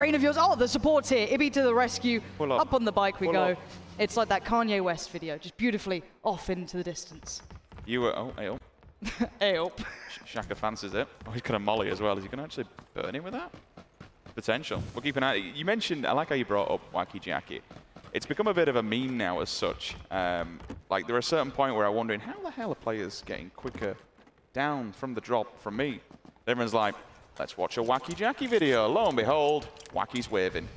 Brain of yours. Oh, the support's here. Ibby to the rescue. Up on the bike we go. It's like that Kanye West video, just beautifully off into the distance. You were, oh, ale. Ale. Shaka fancies it. Oh, he's got a molly as well. Is he going to actually burn him with that? Potential. We'll keep an eye. You mentioned, I like how you brought up Wacky Jackie. It's become a bit of a meme now as such. Like there are a certain point where I'm wondering, how the hell are players getting quicker down from the drop from me? Everyone's like, let's watch a Wacky Jackie video. Lo and behold, Wacky's waving.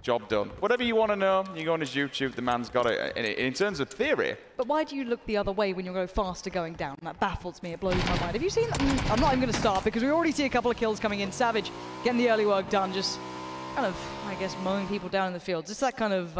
Job done. Whatever you want to know, you go on his YouTube, the man's got it. In terms of theory. But why do you look the other way when you're going faster going down? That baffles me. It blows my mind. Have you seen that? I'm not even going to start because we already see a couple of kills coming in. Savage getting the early work done. Just kind of, I guess, mowing people down in the field. Just that kind of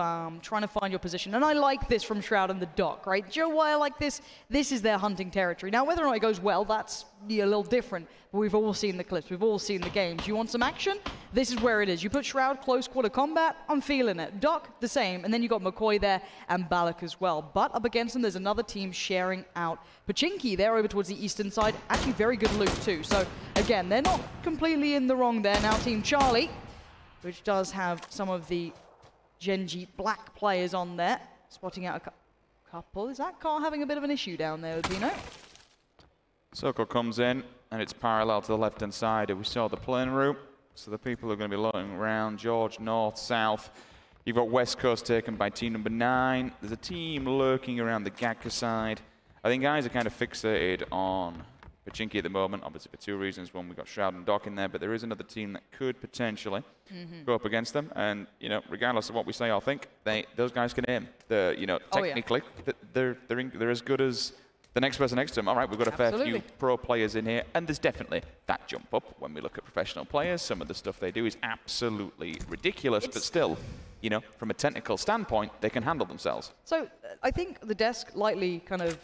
trying to find your position. And I like this from Shroud and the Doc, right? Do you know why I like this? This is their hunting territory. Now, whether or not it goes well, that's a little different. But we've all seen the clips. We've all seen the games. You want some action? This is where it is. You put Shroud close quarter combat, I'm feeling it. Doc, the same. And then you got McCoy there and Balak as well. But up against them, there's another team sharing out Pachinki. They're over towards the eastern side. Actually, very good loot too. So, again, they're not completely in the wrong there. Now, Team Charlie, which does have some of the Genji black players on there. Spotting out a couple. Is that car having a bit of an issue down there, Pino? Circle comes in, and it's parallel to the left-hand side. We saw the plane route, so the people are going to be looking around. George, north, south. You've got West Coast taken by team number 9. There's a team lurking around the Gakka side. I think guys are kind of fixated on Pachinki at the moment, obviously for 2 reasons. One, we've got Shroud and Doc in there, but there is another team that could potentially go up against them. And, you know, regardless of what we say or think, those guys can aim. You know, technically, they're as good as the next person next to them. All right, we've got a fair few pro players in here, and there's definitely that jump up when we look at professional players. Some of the stuff they do is absolutely ridiculous, but still, you know, from a technical standpoint, they can handle themselves. So I think the desk lightly kind of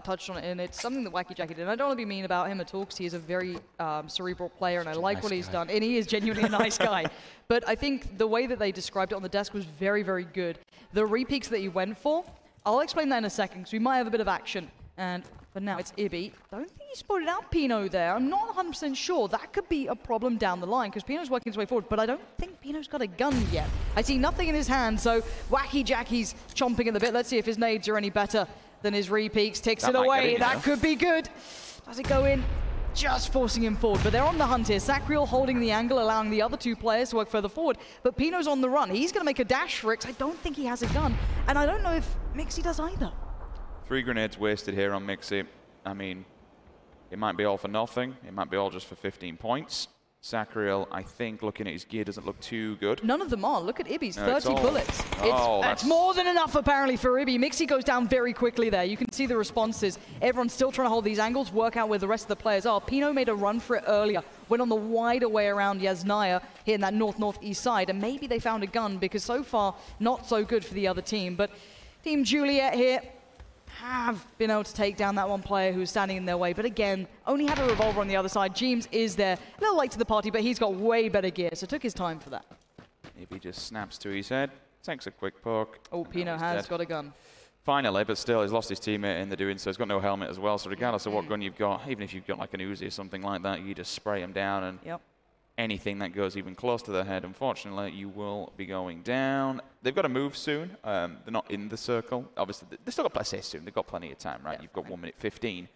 touched on it, and it's something that Wacky Jackie did. And I don't want to be mean about him at all, because he is a very cerebral player, and I like what he's done. And he is genuinely a nice guy. But I think the way that they described it on the desk was very, very good. The repeaks that he went for, I'll explain that in a second, because we might have a bit of action. And for now, it's Ibby. Don't think he spotted out Pino there. I'm not 100% sure. That could be a problem down the line, because Pino's working his way forward, but I don't think Pino's got a gun yet. I see nothing in his hand, so Wacky Jackie's chomping at the bit. Let's see if his nades are any better than his repeaks. Takes it away. That could be good. Does it go in? Just forcing him forward, but they're on the hunt here. Sacriel holding the angle, allowing the other 2 players to work further forward, but Pino's on the run. He's going to make a dash for it, 'cause I don't think he has a gun, and I don't know if Mixie does either. 3 grenades wasted here on Mixie. I mean, it might be all for nothing. It might be all just for 15 points. Sacriel, I think, looking at his gear, doesn't look too good. None of them are. Look at Ibby's 30 bullets. That's more than enough, apparently, for Ibby. Mixie goes down very quickly there. You can see the responses. Everyone's still trying to hold these angles, work out where the rest of the players are. Pino made a run for it earlier, went on the wider way around Yasnaya here in that north-northeast side, and maybe they found a gun, because so far, not so good for the other team. But Team Juliet here have been able to take down that one player who was standing in their way, but again, only had a revolver on the other side. James is there, a little late to the party, but he's got way better gear, so took his time for that. Maybe he just snaps to his head, takes a quick poke. Oh, Pino has got a gun. Finally, but still, he's lost his teammate in the doing so. He's got no helmet as well, so regardless of what gun you've got, even if you've got like an Uzi or something like that, you just spray him down, and anything that goes even close to their head, unfortunately, you will be going down. They've got to move soon. They're not in the circle. Obviously, they've still got to play soon. They've got plenty of time, right? You've got 1 minute 15.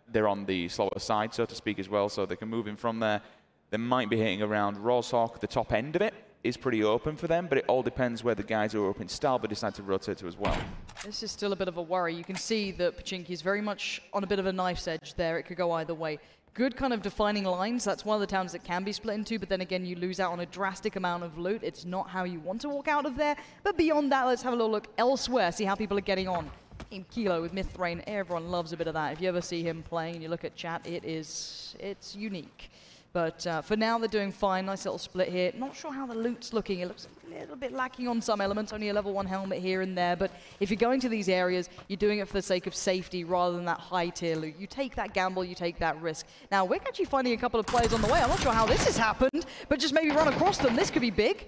They're on the slower side, so to speak, as well, so they can move in from there. They might be hitting around Roshawk. The top end of it is pretty open for them, but it all depends where the guys who are up in Stalber decide to rotate to as well. This is still a bit of a worry. You can see that Pachinki is very much on a bit of a knife's edge there. It could go either way. Good kind of defining lines. That's one of the towns that can be split into, but then again, you lose out on a drastic amount of loot. It's not how you want to walk out of there. But beyond that, let's have a little look elsewhere, see how people are getting on. Team Kilo with Mythrain, everyone loves a bit of that. If you ever see him playing and you look at chat, it's unique. But for now, they're doing fine. Nice little split here. Not sure how the loot's looking. It looks a little bit lacking on some elements. Only a level 1 helmet here and there. But if you're going to these areas, you're doing it for the sake of safety rather than that high-tier loot. You take that gamble, you take that risk. Now, we're actually finding a couple of players on the way. I'm not sure how this has happened, but just maybe run across them. This could be big.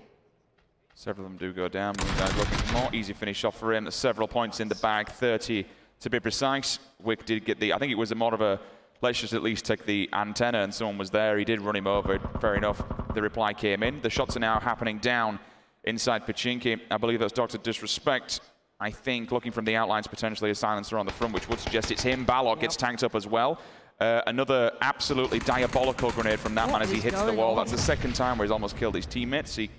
Several of them do go down. Looking for more easy finish off for him. There's several points in the bag, 30 to be precise. Wick did get the, I think it was more of a let's just at least take the antenna, and someone was there. He did run him over. Fair enough. The reply came in. The shots are now happening down inside Pachinki. I believe that's Dr. Disrespect. I think, looking from the outlines, potentially a silencer on the front, which would suggest it's him. Balog gets tanked up as well. Another absolutely diabolical grenade from that man as he hits the wall. That's the second time where he's almost killed his teammates. He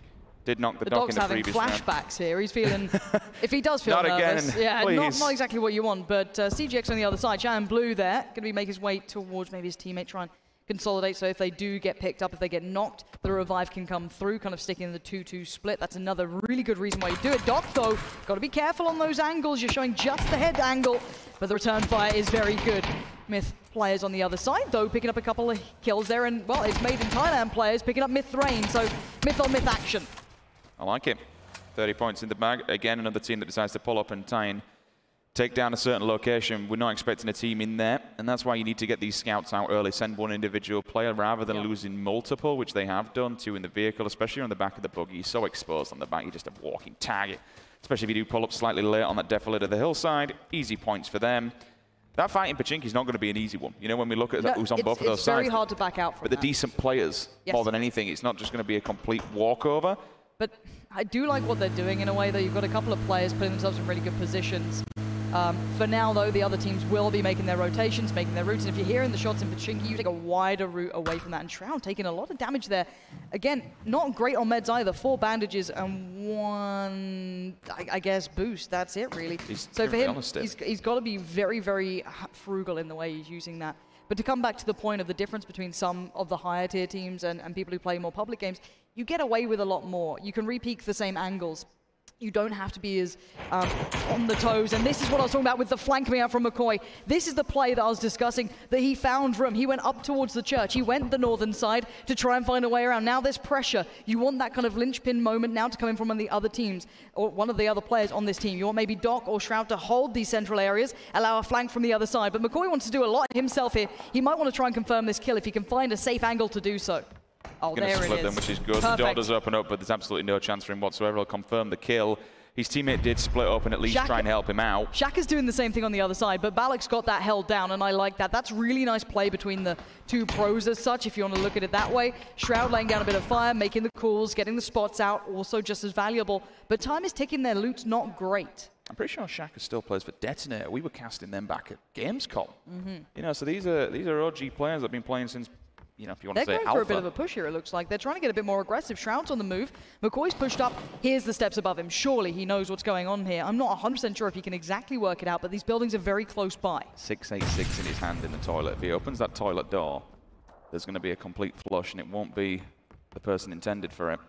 did knock the dock in the previous round. The dog's having flashbacks here. He's feeling, if he does feel nervous. Again, yeah, not exactly what you want, but CGX on the other side. Shannon Blue there, going to be make his way towards maybe his teammate, try and consolidate, so if they do get picked up, if they get knocked, the revive can come through, kind of sticking in the 2-2 split. That's another really good reason why you do it. Doc, though, got to be careful on those angles. You're showing just the head angle, but the return fire is very good. Myth players on the other side, though, picking up a couple of kills there, and, well, it's made in Thailand players picking up Myth Rain, so myth on myth action. I like it. 30 points in the bag. Again, another team that decides to pull up and try and take down a certain location. We're not expecting a team in there, and that's why you need to get these scouts out early. Send one individual player rather than losing multiple, which they have done, 2 in the vehicle, especially on the back of the buggy. You're so exposed on the back, you're just a walking target. Especially if you do pull up slightly late on that defilade of the hillside. Easy points for them. That fight in Pachinki is not going to be an easy one. You know, when we look at who's on both of those sides. It's very hard to back out from But the decent players, more than anything, it's not just going to be a complete walkover. But I do like what they're doing in a way that you've got a couple of players putting themselves in really good positions. For now, though, the other teams will be making their rotations, making their routes. And if you're hearing the shots in Pachinki, you take a wider route away from that. And Shroud taking a lot of damage there. Again, not great on meds either. 4 bandages and 1, I guess, boost. That's it, really. So for him, he's got to be very, very frugal in the way he's using that. But to come back to the point of the difference between some of the higher tier teams and people who play more public games, you get away with a lot more. You can re-peak the same angles. You don't have to be as on the toes. And this is what I was talking about with the flank coming out from McCoy. This is the play that I was discussing, that he found room. He went up towards the church. He went the northern side to try and find a way around. Now there's pressure. You want that kind of linchpin moment now to come in from one of the other teams, or one of the other players on this team. You want maybe Doc or Shroud to hold these central areas, allow a flank from the other side. But McCoy wants to do a lot himself here. He might want to try and confirm this kill if he can find a safe angle to do so. Oh, there it is. Split them, which is good. Perfect. The door does open up, but there's absolutely no chance for him whatsoever. He'll confirm the kill. His teammate did split up and at least try and help him out. Shaka's doing the same thing on the other side, but Balak's got that held down, and I like that. That's really nice play between the 2 pros as such, if you want to look at it that way. Shroud laying down a bit of fire, making the calls, getting the spots out, also just as valuable. But time is ticking, their loot's not great. I'm pretty sure Shaka still plays for Detonator. We were casting them back at Gamescom. You know, so these are OG players that have been playing since, you know, if you want to say alpha. They're going for a bit of a push here, it looks like. They're trying to get a bit more aggressive. Shroud's on the move. McCoy's pushed up. Here's the steps above him. Surely he knows what's going on here. I'm not 100% sure if he can exactly work it out, but these buildings are very close by. 686 in his hand in the toilet. If he opens that toilet door, there's going to be a complete flush, and it won't be the person intended for it.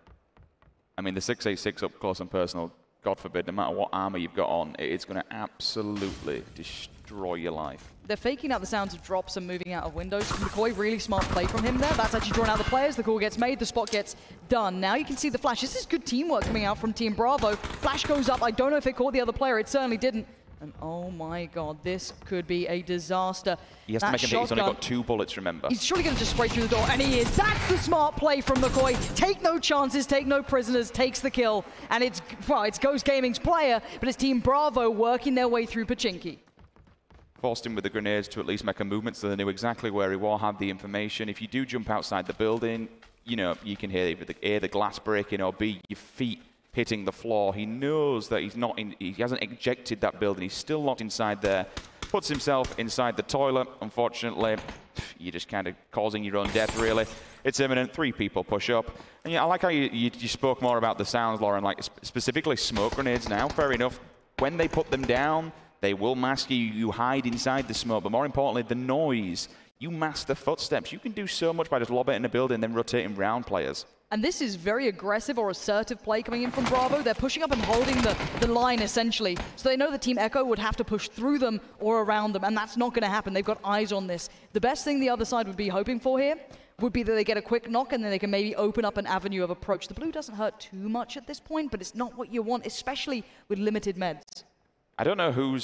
I mean, the 686 up close and personal, God forbid, no matter what armor you've got on, it's going to absolutely destroy your life. They're faking out the sounds of drops and moving out of windows. McCoy, really smart play from him there. That's actually drawn out the players. The call gets made. The spot gets done. Now you can see the flash. This is good teamwork coming out from Team Bravo. Flash goes up. I don't know if it caught the other player. It certainly didn't. And oh my God, this could be a disaster. He has to make him hit. He's only got 2 bullets, remember. He's surely going to just spray through the door, and he is. That's the smart play from McCoy. Take no chances, take no prisoners, takes the kill. And it's Ghost Gaming's player, but it's Team Bravo working their way through Pachinki. Forced him with the grenades to at least make a movement so they knew exactly where he was, had the information. If you do jump outside the building, you know, you can hear either A, the glass breaking, or B, your feet hitting the floor. He knows that he hasn't ejected that building. He's still locked inside there. Puts himself inside the toilet. Unfortunately, you're just kind of causing your own death, really. It's imminent. 3 people push up. And yeah, I like how you spoke more about the sounds, Lauren, like specifically smoke grenades now. Fair enough. When they put them down, they will mask you. You hide inside the smoke. But more importantly, the noise. You mask the footsteps. You can do so much by just lobbing it in a building and then rotating round players. And this is very aggressive or assertive play coming in from Bravo. They're pushing up and holding the line, essentially. So they know that Team Echo would have to push through them or around them, and that's not going to happen. They've got eyes on this. The best thing the other side would be hoping for here would be that they get a quick knock and then they can maybe open up an avenue of approach. The blue doesn't hurt too much at this point, but it's not what you want, especially with limited meds. I don't know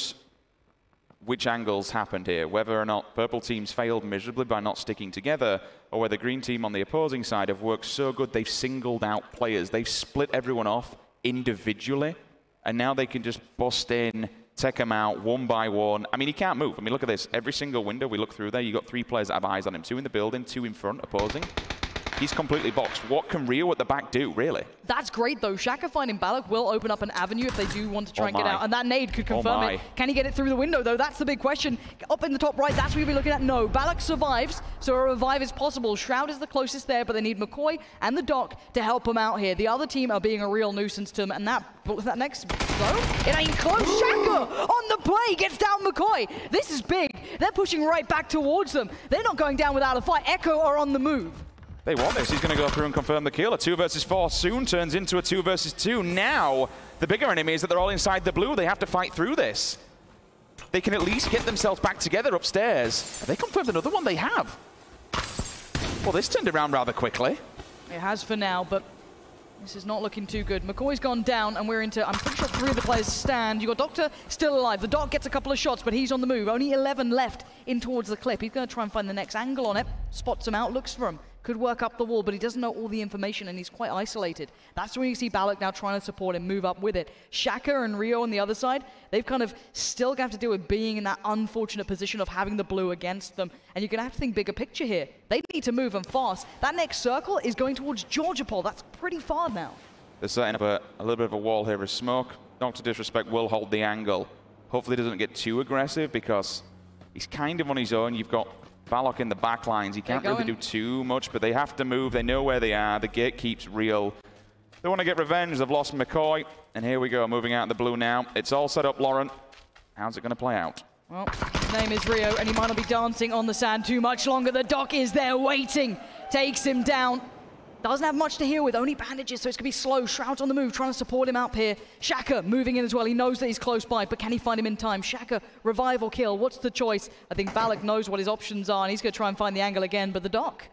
which angles happened here, whether or not purple teams failed miserably by not sticking together, or whether green team on the opposing side have worked so good they've singled out players. They've split everyone off individually, and now they can just bust in take them out one by one. I mean, he can't move. I mean, look at this. Every single window we look through there, you got 3 players that have eyes on him. 2 in the building, 2 in front, opposing. He's completely boxed. What can Rio at the back do, really? That's great, though. Shaka finding Balak will open up an avenue if they do want to try and get out. And that nade could confirm it. Can he get it through the window, though? That's the big question. Up in the top right, that's what we'll be looking at. No, Balak survives, so a revive is possible. Shroud is the closest there, but they need McCoy and the Doc to help him out here. The other team are being a real nuisance to him, and that next zone, it ain't close. Shaka on the play gets down McCoy. This is big. They're pushing right back towards them. They're not going down without a fight. Echo are on the move. They want this. He's going to go through and confirm the kill. A 2 versus 4 soon turns into a 2 versus 2. Now, the bigger enemy is that they're all inside the blue. They have to fight through this. They can at least get themselves back together upstairs. Have they confirmed another one? They have. Well, this turned around rather quickly. It has for now, but this is not looking too good. McCoy's gone down, and we're into, I'm pretty sure 3 of the players stand. You've got Doctor still alive. The Doc gets a couple of shots, but he's on the move. Only 11 left in towards the clip. He's going to try and find the next angle on it. Spots him out, looks for him. Could work up the wall, but he doesn't know all the information, and he's quite isolated. That's when you see Balak now trying to support him, move up with it. Shaka and Rio on the other side, they've kind of still got to deal with being in that unfortunate position of having the blue against them, and you're going to have to think bigger picture here. They need to move and fast. That next circle is going towards Georgia Pole. That's pretty far now. They're setting up a little bit of a wall here with smoke. Dr. Disrespect will hold the angle. Hopefully he doesn't get too aggressive because he's kind of on his own. You've got Balak in the back lines. He can't really do too much, but they have to move. They know where they are. The gate keeps real. They want to get revenge. They've lost McCoy. And here we go, moving out of the blue now. It's all set up, Lauren. How's it going to play out? Well, his name is Rio, and he might not be dancing on the sand too much longer. The Doc is there waiting. Takes him down. Doesn't have much to heal with, only bandages, so it's going to be slow. Shroud's on the move, trying to support him up here. Shaka moving in as well. He knows that he's close by, but can he find him in time? Shaka, revive or kill. What's the choice? I think Balak knows what his options are, and he's going to try and find the angle again. But the Doc,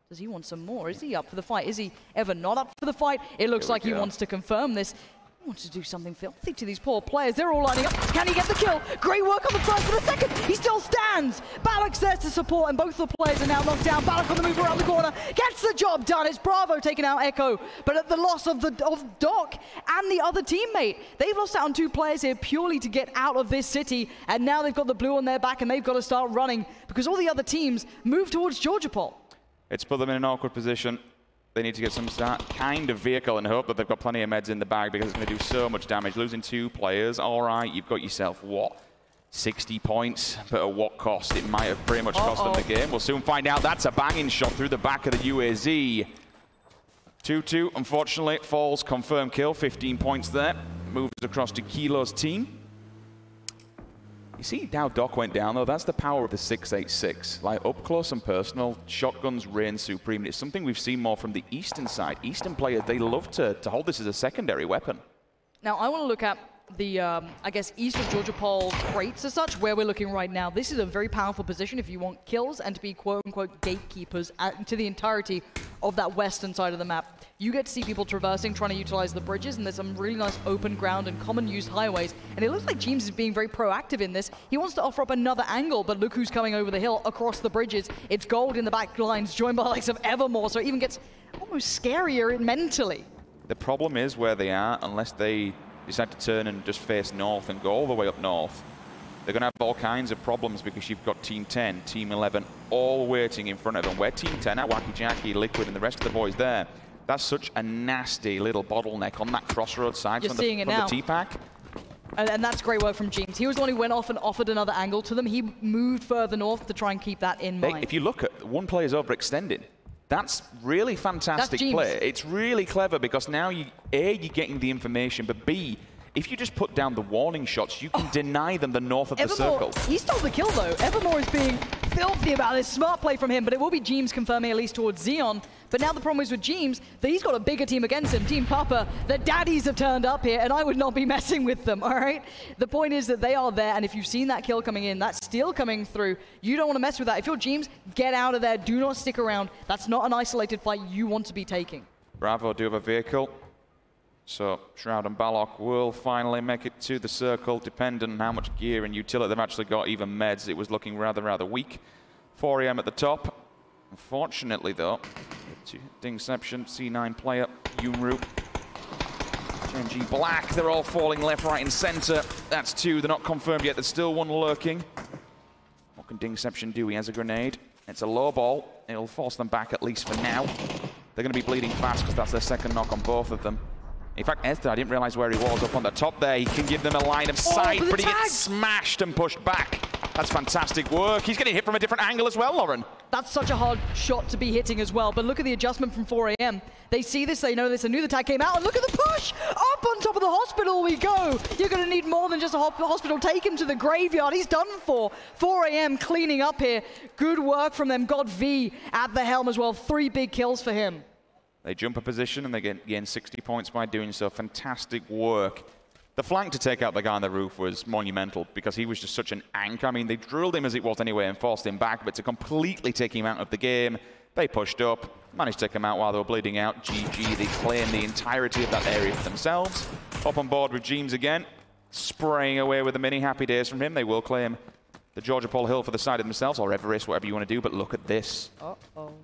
does he want some more? Is he up for the fight? Is he ever not up for the fight? It looks like he wants to confirm this. He wants to do something filthy to these poor players. They're all lining up. Can he get the kill? Great work on the first and the second. He still stands. Balak's there to support, and both the players are now knocked down. Balak on the move around the corner. Gets the job done. It's Bravo taking out Echo, but at the loss of Doc and the other teammate. They've lost out on 2 players here purely to get out of this city, and now they've got the blue on their back, and they've got to start running because all the other teams move towards Georgia Pole. It's put them in an awkward position. They need to get some kind of vehicle and hope that they've got plenty of meds in the bag because it's going to do so much damage. Losing 2 players, all right, you've got yourself, what, 60 points, but at what cost? It might have pretty much cost them the game. We'll soon find out. That's a banging shot through the back of the UAZ. 2-2, unfortunately, falls, confirmed kill, 15 points there. Moves across to Kilo's team. You see how Doc went down, though? That's the power of the 6.86. Like, up close and personal, shotguns reign supreme. It's something we've seen more from the Eastern side. Eastern players, they love to hold this as a secondary weapon. Now, I want to look at the, I guess, east of Georgia Pole crates as such, where we're looking right now. This is a very powerful position if you want kills and to be quote-unquote gatekeepers to the entirety of that western side of the map. You get to see people traversing, trying to utilize the bridges, and there's some really nice open ground and common used highways. And it looks like James is being very proactive in this. He wants to offer up another angle, but look who's coming over the hill across the bridges. It's Gold in the back lines, joined by the likes of Evermore, so it even gets almost scarier mentally. The problem is where they are, unless they decide to turn and just face north and go all the way up north, they're going to have all kinds of problems because you've got Team 10, Team 11, all waiting in front of them. Where Team 10 are, Wacky Jackie, Liquid, and the rest of the boys there. That's such a nasty little bottleneck on that crossroads side from the T-Pack. And that's great work from James. He was the one who went off and offered another angle to them. He moved further north to try and keep that in mind. If you look at one player's overextended, that's really fantastic play. It's really clever because now, A, you're getting the information, but B, if you just put down the warning shots, you can deny them the north of the circle. He stole the kill, though. Evermore is being filthy about this. Smart play from him, but it will be James confirming at least towards Xeon. But now the problem is with James that he's got a bigger team against him. Team Papa, the daddies have turned up here, and I would not be messing with them, all right? The point is that they are there, and if you've seen that kill coming in, that steal coming through, you don't want to mess with that. If you're James, get out of there. Do not stick around. That's not an isolated fight you want to be taking. Bravo do have a vehicle. So Shroud and Balak will finally make it to the circle, depending on how much gear and utility they've actually got, even meds. It was looking rather weak. 4 AM at the top. Unfortunately, though, Dingception, C9 player, Yumru, SRNG Black, they're all falling left, right, and center. That's 2. They're not confirmed yet. There's still 1 lurking. What can Dingception do? He has a grenade. It's a low ball. It'll force them back at least for now. They're going to be bleeding fast because that's their second knock on both of them. In fact, Esther, I didn't realize where he was up on the top there. He can give them a line of sight, but he gets smashed and pushed back. That's fantastic work. He's getting hit from a different angle as well, Lauren. That's such a hard shot to be hitting as well. But look at the adjustment from 4AM. They see this, they know this. A new attack came out, and look at the push! Up on top of the hospital we go! You're going to need more than just a hospital. Take him to the graveyard. He's done for. 4AM cleaning up here. Good work from them. God V at the helm as well. 3 big kills for him. They jump a position and they gain 60 points by doing so. Fantastic work. The flank to take out the guy on the roof was monumental because he was just such an anchor. I mean, they drilled him as it was anyway and forced him back, but to completely take him out of the game, they pushed up, managed to take him out while they were bleeding out. GG, they claim the entirety of that area for themselves. Up on board with James again, spraying away with the mini happy days from him. They will claim the Georgia Paul Hill for the side of themselves, or Everest, whatever you want to do, but look at this.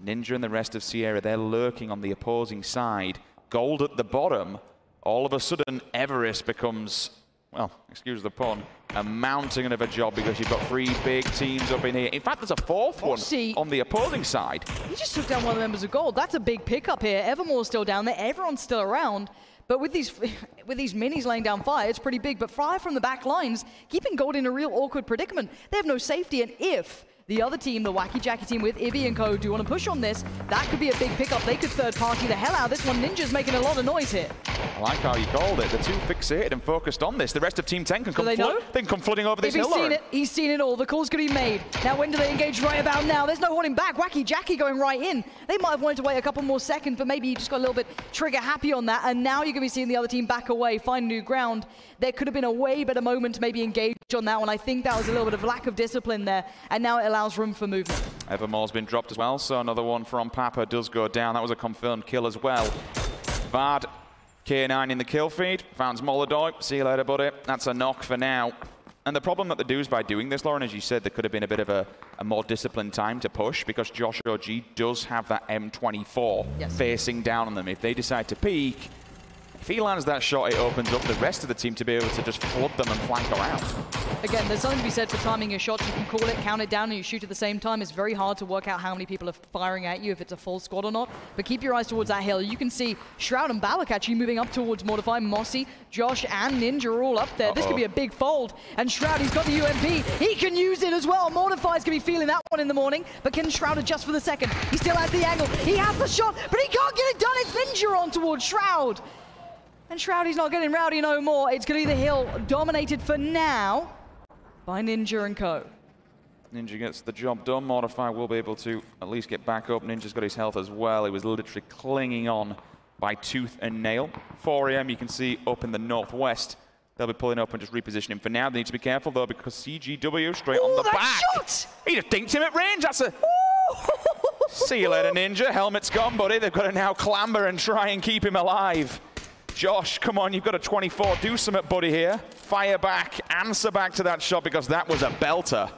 Ninja and the rest of Sierra, they're lurking on the opposing side. Gold at the bottom. All of a sudden, Everest becomes, well, excuse the pun, a mountain of a job because you've got 3 big teams up in here. In fact, there's a 4th one on the opposing side. He just took down one of the members of Gold. That's a big pickup here. Evermore's still down there. Everyone's still around. But with these minis laying down fire, it's pretty big. But fire from the back lines, keeping Gold in a real awkward predicament. They have no safety, and if the other team, the Wacky Jacky team with Ibby and co, do want to push on this, that could be a big pickup. They could third-party the hell out of this one. Ninja's making a lot of noise here. I like how you called it. They're too fixated and focused on this. The rest of Team 10 can come flooding over this hill. He's seen it all. The call's going to be made. Now, when do they engage? Right about now. There's no holding back. Wacky Jacky going right in. They might have wanted to wait a couple more seconds, but maybe you just got a little bit trigger happy on that, and now you're going to be seeing the other team back away, find new ground. There could have been a way better moment to maybe engage on that one. I think that was a little bit of lack of discipline there, and now it allows room for movement. Evermore's been dropped as well, so another one from Papa does go down. That was a confirmed kill as well. Vad, K9 in the kill feed, found Molodoi. See you later, buddy. That's a knock for now. And the problem that they do is by doing this, Lauren, as you said, there could have been a bit of a more disciplined time to push because Josh OG does have that M24 facing down on them. If they decide to peek, if he lands that shot, it opens up the rest of the team to be able to just flood them and flank around. Again, there's something to be said for timing your shots. You can call it, count it down, and you shoot at the same time. It's very hard to work out how many people are firing at you, if it's a full squad or not. But keep your eyes towards that hill. You can see Shroud and Balak actually moving up towards Mortify. Mossy, Josh, and Ninja are all up there. This could be a big fold. And Shroud, he's got the UMP. He can use it as well. Mortify's going to be feeling that one in the morning. But can Shroud adjust for the second? He still has the angle. He has the shot, but he can't get it done. It's Ninja on towards Shroud. And Shroud, he's not getting rowdy no more. It's going to be the hill dominated for now by Ninja and co. Ninja gets the job done. Mortify will be able to at least get back up. Ninja's got his health as well. He was literally clinging on by tooth and nail. 4 AM, you can see up in the northwest. They'll be pulling up and just repositioning for now. They need to be careful, though, because CGW straight on the back. Shot! He just dinked him at range. That's a... See you later, Ninja. Helmet's gone, buddy. They've got to now clamber and try and keep him alive. Josh, come on, you've got a 24. Do something, buddy, here. Fire back, answer back to that shot because that was a belter.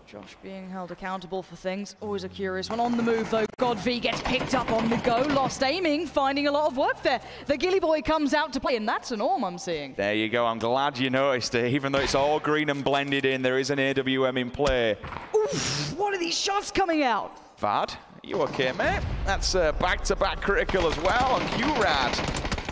Josh being held accountable for things. Always a curious one. On the move, though. God V gets picked up on the go. Lost aiming, finding a lot of work there. The Gilly Boy comes out to play, and that's an Orm I'm seeing. There you go. I'm glad you noticed it. Even though it's all green and blended in, there is an AWM in play. Oof, what are these shots coming out? Vad, you okay, mate? That's back-to-back critical as well on Q-Rad.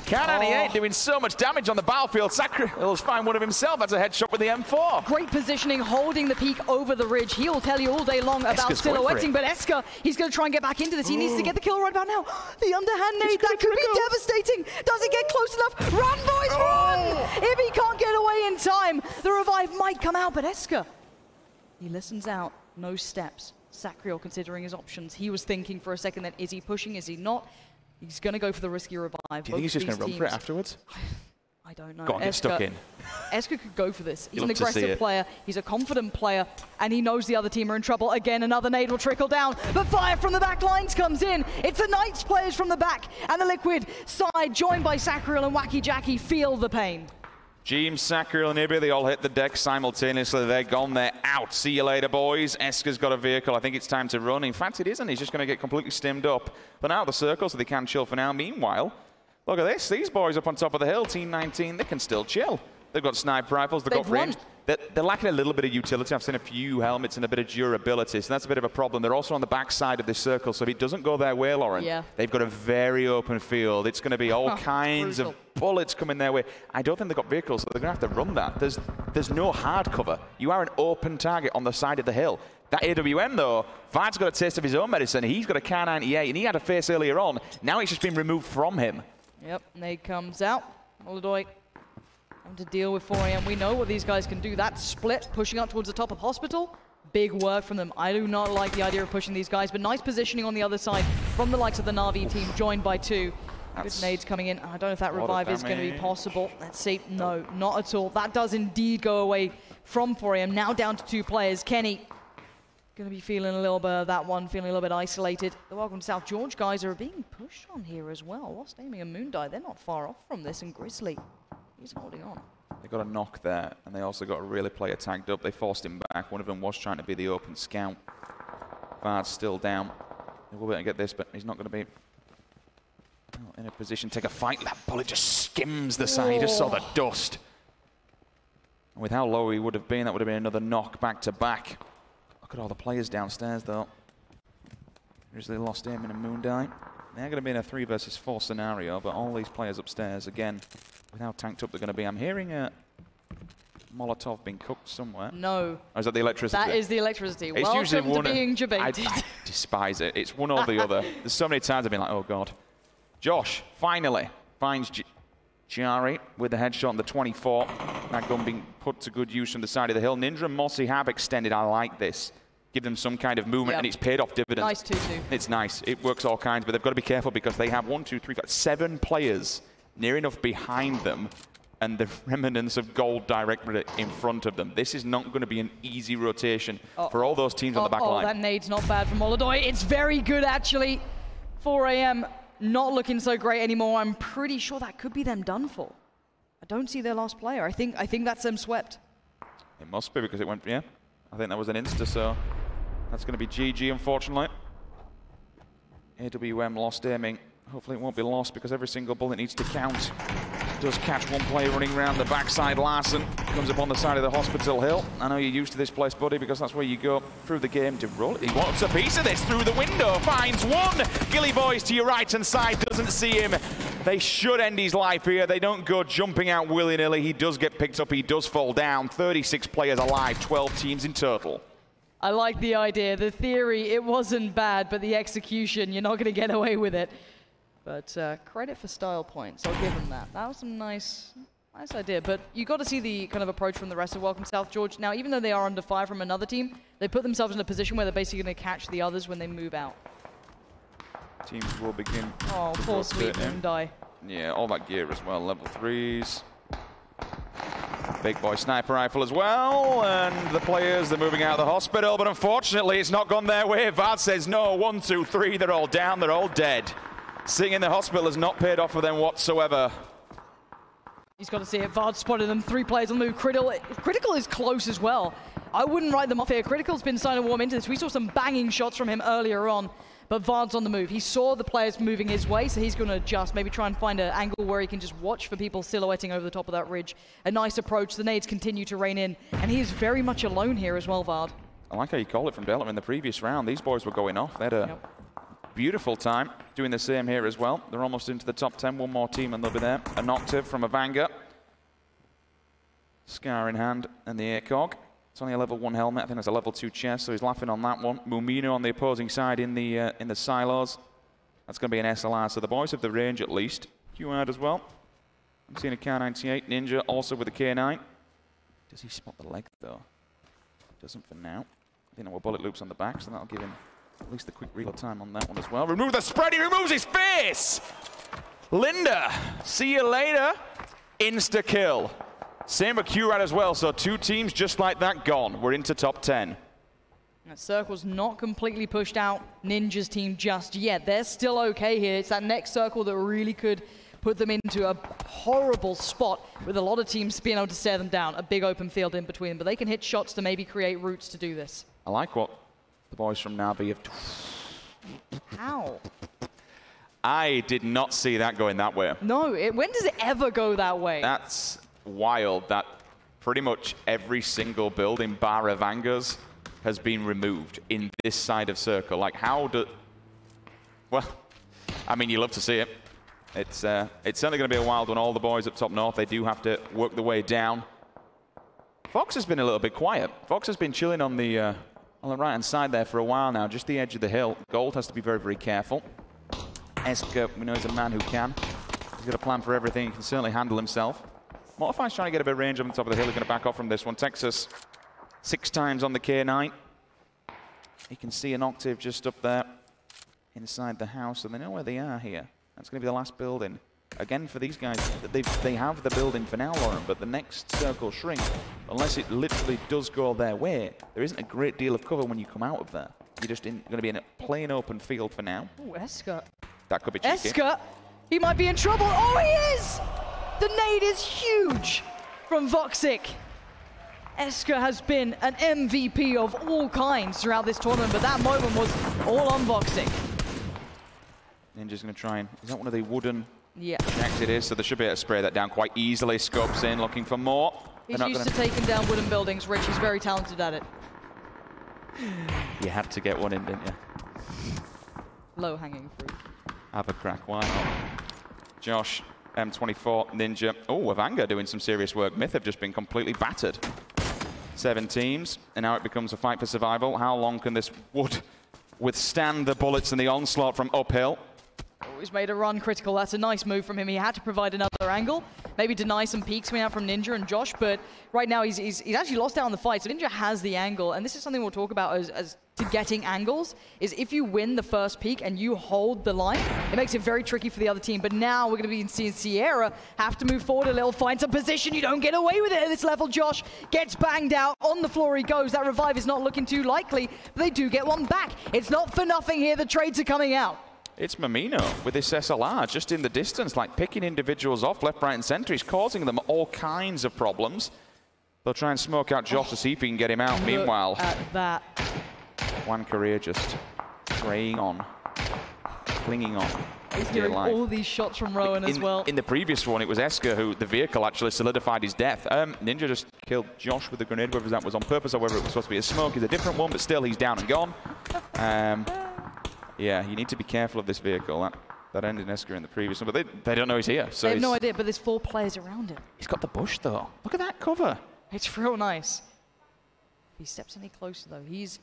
Canon, he ain't doing so much damage on the battlefield. Sacril's find one of himself. That's a headshot with the M4. Great positioning, holding the peak over the ridge. He'll tell you all day long about silhouetting, but Eska, he's going to try and get back into this. He needs to get the kill right about now. The underhand nade, that could be devastating. Does it get close enough? Run, boys, run! If he can't get away in time, the revive might come out, but Eska, he listens out, no steps. Sacriel considering his options. He was thinking for a second then, is he pushing, is he not? He's going to go for the risky revive. Do you think he's just going to run for it afterwards? I don't know. Go on, get stuck in. Eska could go for this. He's an aggressive player. He's a confident player. And he knows the other team are in trouble. Again, another nade will trickle down. But fire from the back lines comes in. It's the Knights players from the back. And the Liquid side, joined by Sacriel and Wacky Jacky, feel the pain. James, Sacriel, and Ibby, they all hit the deck simultaneously. They're gone, they're out. See you later, boys. Eska's got a vehicle. I think it's time to run. In fact, it isn't. He's just going to get completely stimmed up. But out of the circle, so they can chill for now. Meanwhile, Look at this. These boys up on top of the hill, Team 19, they can still chill. They've got sniper rifles, they've got range. They're lacking a little bit of utility. I've seen a few helmets and a bit of durability, so that's a bit of a problem. They're also on the back side of this circle, so if it doesn't go their way, Lauren, they've got a very open field. It's going to be all kinds of bullets coming their way. I don't think they've got vehicles, so they're going to have to run that. There's no hard cover. You are an open target on the side of the hill. That AWM, though, Vard's got a taste of his own medicine. He's got a Kar 98, and he had a face earlier on. Now it's just been removed from him. Yep, nade comes out. Molodoi having to deal with 4 AM. We know what these guys can do. That split, pushing up towards the top of hospital, big work from them. I do not like the idea of pushing these guys, but nice positioning on the other side from the likes of the Na'Vi team, joined by 2. Good nades coming in. I don't know if that revive is going to be possible. Let's see. No, not at all. That does indeed go away from 4 AM. Now down to 2 players. Kenny going to be feeling a little bit of that one, feeling a little bit isolated. The Welcome to South George guys are being pushed on here as well. Lost Aiming and Moondie, they're not far off from this, and Grizzly, he's holding on. They got a knock there, and they also got a really player tagged up. They forced him back. One of them was trying to be the open scout. Vard's still down. They will be able to get this, but he's not going to be in a position to take a fight. That bullet just skims the side. Just saw the dust. And with how low he would have been, that would have been another knock back to back. Look at all the players downstairs, though. Grizzly Lost Aiming and Moondie. They're going to be in a 3 versus 4 scenario, but all these players upstairs, again, with how tanked up they're going to be. I'm hearing a Molotov being cooked somewhere. No. Or is that the electricity? That is the electricity. It's Welcome usually one to being debated. I despise it. It's one or the other. There's so many times I've been like, oh, God. Josh finally finds Jari with the headshot on the 24. That gun being put to good use from the side of the hill. Ninja and Mossy have extended. I like this. Give them some kind of movement, and it's paid off dividends. Nice 2-2. It's nice. It works all kinds, but they've got to be careful because they have 1, 2, 3, 4, 7 players near enough behind them, and the remnants of gold directly in front of them. This is not going to be an easy rotation for all those teams on the back line. That nade's not bad from Molodoi. It's very good, actually. 4 AM. Not looking so great anymore. I'm pretty sure that could be them done for. I don't see their last player. I think that's them swept. It must be because it went, I think that was an insta, so that's going to be GG, unfortunately. AWM Lost Aiming. Hopefully it won't be lost because every single bullet needs to count. Does catch one player running around the backside. Larson comes up on the side of the hospital hill. I know you're used to this place, buddy, because that's where you go through the game to roll it. He wants a piece of this through the window. Finds one. Gilly Boys to your right-hand side. Doesn't see him. They should end his life here. They don't go jumping out willy-nilly. He does get picked up. He does fall down. 36 players alive. 12 teams in total. I like the idea. The theory, it wasn't bad, but the execution, you're not going to get away with it. But credit for style points. I'll give them that. That was some nice idea. But you got to see the kind of approach from the rest of Welcome South George. Now, even though they are under fire from another team, they put themselves in a position where they're basically going to catch the others when they move out. Teams will begin. Oh, poor sweet Moondie. Yeah, all that gear as well. Level 3s. Big boy sniper rifle as well. And the players, they're moving out of the hospital. But unfortunately, it's not gone their way. Vard says no. 1, 2, 3. They're all down. They're all dead. Sitting in the hospital has not paid off for them whatsoever. He's got to see it. Vard spotted them. 3 players on the move. Critical is close as well. I wouldn't write them off here. Critical's been starting to warm into this. We saw some banging shots from him earlier on, but Vard's on the move. He saw the players moving his way, so he's going to adjust, maybe try and find an angle where he can just watch for people silhouetting over the top of that ridge. A nice approach. The nades continue to rain in, and he is very much alone here as well, Vard. I like how you call it from Delta in the previous round. These boys were going off. They had a beautiful time doing the same here as well. They're almost into the top 10. One more team and they'll be there. An octave from a Vanga. Scar in hand and the ACOG. It's only a level 1 helmet. I think that's a level 2 chest, so he's laughing on that one. Mumino on the opposing side in the silos. That's going to be an SLR, so the boys have the range at least. QR'd as well. I'm seeing a Kar 98. Ninja also with a K9. Does he spot the leg though? Doesn't for now. I think there were bullet loops on the back, so that'll give him at least the quick reload time on that one as well. Remove the spread, he removes his face! Linda, see you later. Insta-kill. Same with QRAD as well, so 2 teams just like that gone. We're into top 10. That circle's not completely pushed out Ninja's team just yet. They're still okay here. It's that next circle that really could put them into a horrible spot with a lot of teams being able to stare them down. A big open field in between them, but they can hit shots to maybe create routes to do this. I like what the boys from Na'Vi have done. How? I did not see that going that way. No, when does it ever go that way? That's wild that pretty much every single building bar Evanga's has been removed in this side of circle. Like, how do... Well, I mean, you love to see it. It's certainly going to be a wild one. All the boys up top north, they do have to work their way down. Fox has been a little bit quiet. Fox has been chilling on the right-hand side there for a while now, just the edge of the hill. Gold has to be very, very careful. Esker, we know, is a man who can. He's got a plan for everything. He can certainly handle himself. Mortify's trying to get a bit of range on the top of the hill. He's going to back off from this one. Texas 6 times on the K9. You can see an octave just up there inside the house, so they know where they are here. That's going to be the last building. Again, for these guys, they have the building for now, Lauren, but the next circle shrink, unless it literally does go their way, there isn't a great deal of cover when you come out of there. You're just going to be in a plain open field for now. Oh, Esker. That could be cheeky. Esker, he might be in trouble. Oh, he is! The nade is huge from Voxic. Esker has been an MVP of all kinds throughout this tournament, but that moment was all on Voxic. Ninja's going to try and... Is that one of the wooden... Yeah. Next it is, so they should be able to spray that down quite easily. Scopes in, looking for more. He's used to taking down wooden buildings, Rich. He's very talented at it. You had to get one in, didn't you? Low-hanging fruit. Have a crack, why not? Josh, M24, Ninja. Oh, Evanga doing some serious work. Myth have just been completely battered. 7 teams, and now it becomes a fight for survival. How long can this wood withstand the bullets and the onslaught from uphill? Oh, he's made a run critical. That's a nice move from him. He had to provide another angle, maybe deny some peeks coming out from Ninja and Josh, but right now he's actually lost out on the fight, so Ninja has the angle, and this is something we'll talk about as to getting angles, is if you win the first peak and you hold the line, it makes it very tricky for the other team. But now we're going to be seeing Sierra have to move forward a little, find some position. You don't get away with it at this level. Josh gets banged out. On the floor he goes. That revive is not looking too likely, but they do get one back. It's not for nothing here. The trades are coming out. It's Mamino with this SLR just in the distance, like picking individuals off left, right, and center. He's causing them all kinds of problems. They'll try and smoke out Josh to see if he can get him out. Meanwhile, at that. One Career just preying on, clinging on. He's doing all these shots from Rowan as well. In the previous one, it was Esker who, the vehicle actually solidified his death. Ninja just killed Josh with the grenade, whether that was on purpose or whether it was supposed to be a smoke. He's a different one, but still he's down and gone. Yeah, you need to be careful of this vehicle. That ended Esker in the previous one, but they don't know he's here. So they have no idea, but there's 4 players around him. He's got the bush, though. Look at that cover. It's real nice. If he steps any closer, though, he's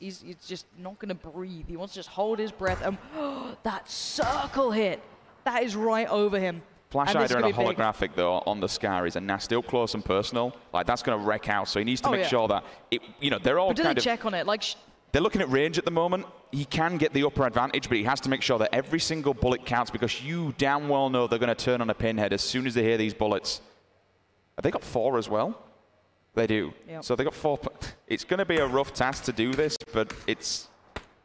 just not going to breathe. He wants to just hold his breath. That circle hit, that is right over him. Flash Hider and a holographic, though, on the Scar is a nasty, up close and personal. Like, that's going to wreck out, so he needs to make sure that, they're all kind of... check on it, like... They're looking at range at the moment. He can get the upper advantage, but he has to make sure that every single bullet counts, because you damn well know they're going to turn on a pinhead as soon as they hear these bullets. Have they got 4 as well? They do. Yep. So they got 4. It's going to be a rough task to do this, but it's...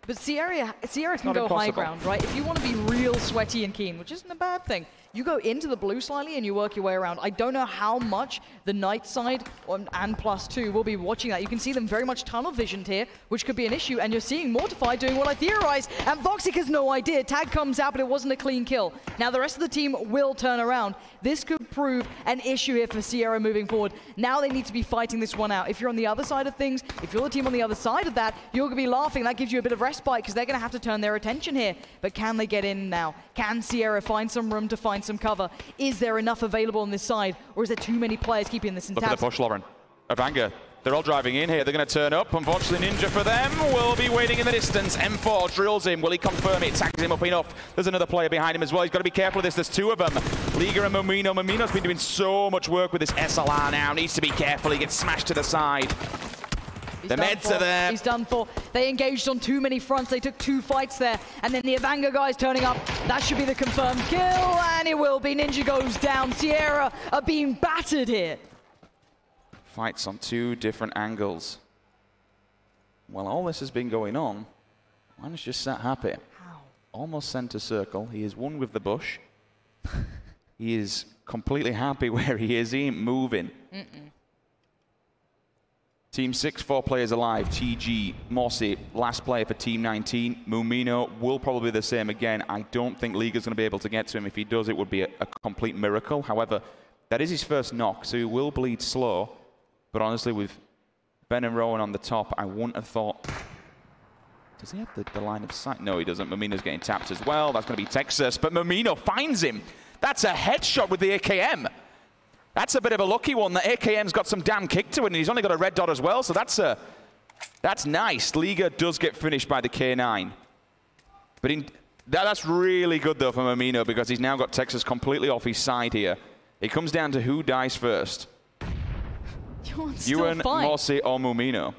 But Sierra can go high ground, right? If you want to be real sweaty and keen, which isn't a bad thing, you go into the blue slightly and you work your way around. I don't know how much the night side and +2 will be watching that. You can see them very much tunnel visioned here, which could be an issue, and you're seeing Mortify doing what I theorized, and Voxic has no idea. Tag comes out, but it wasn't a clean kill. Now the rest of the team will turn around. This could prove an issue here for Sierra moving forward. Now they need to be fighting this one out. If you're on the other side of things, if you're the team on the other side of that, you're going to be laughing. That gives you a bit of respite, because they're going to have to turn their attention here. But can they get in now? Can Sierra find some room to find some cover? Is there enough available on this side, or is there too many players keeping this in tabs? Look at the push, Lauren. Evanga, they're all driving in here. They're going to turn up. Unfortunately, Ninja for them will be waiting in the distance. M4 drills him. Will he confirm it? Tags him up enough. There's another player behind him as well. He's got to be careful of this. There's 2 of them. Liga and Mamino. Mamino's been doing so much work with this SLR now. Needs to be careful. He gets smashed to the side. The meds are there. He's done for. They engaged on too many fronts. They took 2 fights there. And then the Evanga guys turning up. That should be the confirmed kill. And it will be. Ninja goes down. Sierra are being battered here. Fights on 2 different angles. While all this has been going on, Man's just sat happy. How? Almost center circle. He is one with the bush. He is. He is completely happy where he is. He ain't moving. Team 6, 4 players alive. TG, Mossy, last player for Team 19. Mumino will probably be the same again. I don't think Liga's going to be able to get to him. If he does, it would be a complete miracle. However, that is his first knock, so he will bleed slow. But honestly, with Ben and Rowan on the top, I wouldn't have thought... Does he have the line of sight? No, he doesn't. Mumino's getting tapped as well. That's going to be Texas, but Mumino finds him. That's a headshot with the AKM. That's a bit of a lucky one. The AKM's got some damn kick to it, and he's only got a red dot as well, so that's nice. Liga does get finished by the K9. But that's really good, though, for Mumino, because he's now got Texas completely off his side here. It comes down to who dies first. Ewan, Mossy, or Mumino.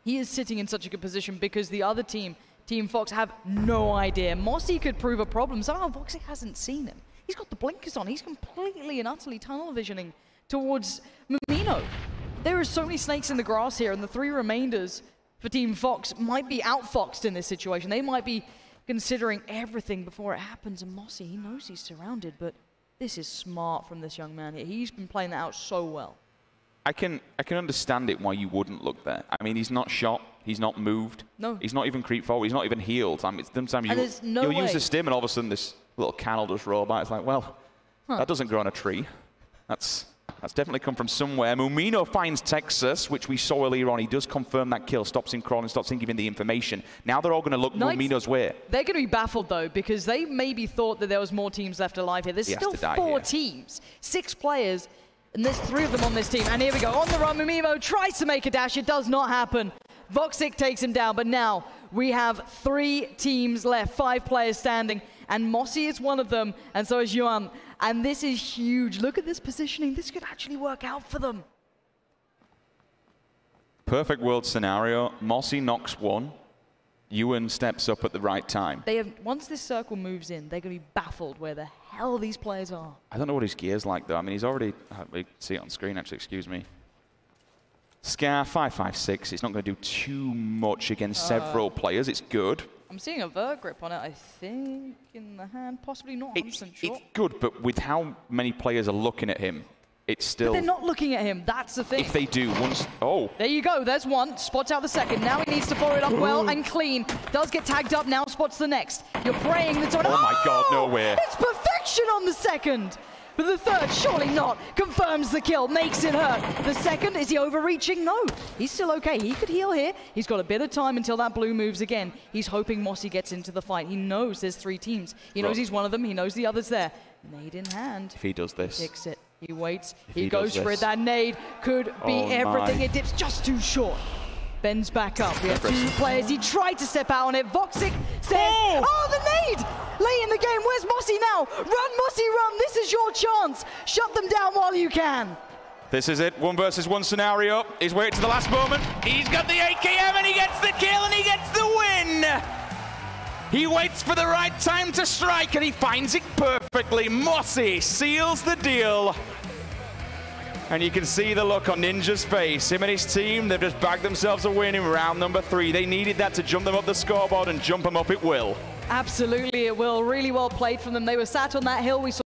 He is sitting in such a good position because the other team, Team Fox, have no idea. Mossy could prove a problem. Somehow Voxic hasn't seen him. He's got the blinkers on. He's completely and utterly tunnel visioning towards Mumino. There are so many snakes in the grass here, and the 3 remainders for Team Fox might be outfoxed in this situation. They might be considering everything before it happens, and Mossy, he knows he's surrounded, but this is smart from this young man here. He's been playing that out so well. I can understand it why you wouldn't look there. I mean, he's not shot, he's not moved, no. He's not even creeped forward, he's not even healed. I mean, sometimes you'll use the stim and all of a sudden this little can will just roll by. It's like, well, that doesn't grow on a tree. That's definitely come from somewhere. Mumino finds Texas, which we saw earlier on. He does confirm that kill, stops him crawling, stops him giving the information. Now they're all going to look Mumino's way. They're going to be baffled, though, because they maybe thought that there was more teams left alive here. There's still 4 teams, 6 players, and there's 3 of them on this team. And here we go, on the run, Mumino tries to make a dash. It does not happen. Voxic takes him down, but now we have 3 teams left, 5 players standing, and Mossy is one of them, and so is Yuan. And this is huge. Look at this positioning. This could actually work out for them. Perfect world scenario. Mossy knocks 1. Ewan steps up at the right time. Once this circle moves in, they're going to be baffled where the hell these players are. I don't know what his gear's like, though. I mean, he's already... we can see it on screen, actually. Excuse me. Scar 556. It's not going to do too much against several players. It's good. I'm seeing a vert grip on it, I think, in the hand. Possibly not 100% sure. It's good, but with how many players are looking at him, it's still... But they're not looking at him. That's the thing. If they do, once... Oh. There you go. There's one. Spots out the second. Now he needs to follow it up well and clean. Does get tagged up. Now spots the next. You're praying that someone... Oh, my God, no way. It's perfection on the second. But the third, surely not. Confirms the kill. Makes it hurt. The second, is he overreaching? No. He's still okay. He could heal here. He's got a bit of time until that blue moves again. He's hoping Mossy gets into the fight. He knows there's 3 teams. He knows he's one of them. He knows the other's there. Nade in hand. If he does this. He picks it. He waits. He goes for it. That nade could be everything. It dips just too short. Bends back up. We have 2 players. He tried to step out on it. Voxic says, oh, the nade! Late in the game. Where's Mossy now? Run, Mossy, run. This is your chance. Shut them down while you can. This is it. 1 versus 1 scenario. He's waited to the last moment. He's got the AKM and he gets the kill and he gets the win. He waits for the right time to strike and he finds it perfectly. Mossy seals the deal. And you can see the look on Ninja's face. Him and his team, they've just bagged themselves a win in round number 3. They needed that to jump them up the scoreboard, and jump them up it will. Absolutely, it will. Really well played from them. They were sat on that hill. We saw